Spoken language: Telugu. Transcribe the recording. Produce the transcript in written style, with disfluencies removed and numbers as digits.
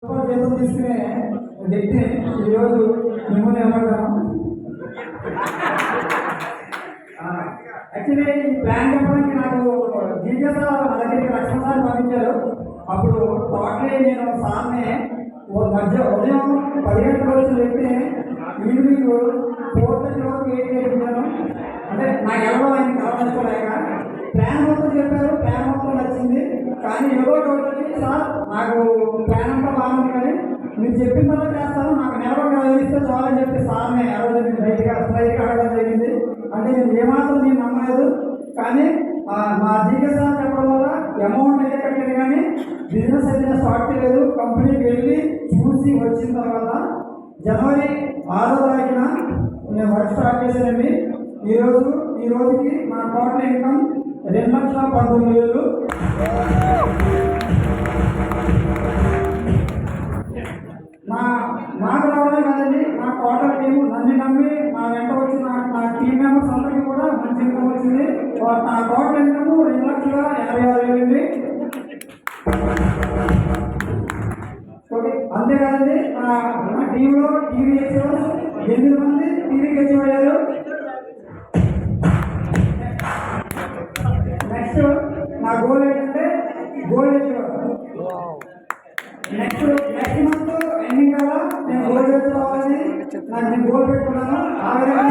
జీతం తీసుకునే వ్యక్తి ఈరోజు మిమ్మల్ని ఏమంటాను. యాక్చువల్లీ ఈ ప్లాన్ చెప్పడానికి నాకు జీజస్ నా దగ్గరికి లక్ష్మణ్ పంపించారు. అప్పుడు టోటలీ నేను సార్ని ఉదయం 10 గంటలకు వచ్చిన వ్యక్తి ఈవినింగ్ 4:30 వరకు 8 చేయించాను. అంటే నాకు ఎవరో ఆయన కలవలేక ప్లాన్ మొత్తం చెప్పారు. ప్లాన్ మొత్తం నచ్చింది. కానీ ఏదో ఒకటి సార్ నాకు ప్లాన్ అంతా బాగుంది, కానీ మీరు చెప్పిన తర్వాత చేస్తాను, నాకు నెలకొక ఇస్తే చాలని చెప్పి సార్ని ఆ రోజు నేను బయటగా అడగడం జరిగింది. అంటే నేను ఏమాత్రం నేను నమ్మలేదు. కానీ మా జీకే సార్ చెప్పడం వల్ల అమౌంట్ అయితే కట్టలేదు, కానీ బిజినెస్ అయితే స్టార్ట్ చేయలేదు. కంపెనీకి వెళ్ళి చూసి వచ్చిన తర్వాత జనవరి 6వ తారీఖున నేను వర్క్ స్టార్ట్ చేశానండి. ఈ రోజుకి మా టోటల్ ఇన్కమ్ 2,19,000. నాకు రావడం కదండి, మా టోటల్ టీము నన్ను నమ్మి మా వెంట వచ్చిన నా టీమ్ మెంబర్స్ అందరికీ కూడా మంచి ఇన్కమ్ వచ్చింది. నా టోటల్ ఇన్కమ్ 2,56,000 ఓకే. అంతేకాదండి, మా టీంలో టీవీ హెచ్ఓస్ 8 మంది టీవీకి హెచ్ఓ అయ్యారు. నెక్స్ట్ నా గోల్ ఏంటంటే gold HO. Next month ending కదా నేను గోల్డ్ హెచ్ఓ అవ్వాలని నేను గోల్ పెట్టుకున్నాను. ఆ విధంగా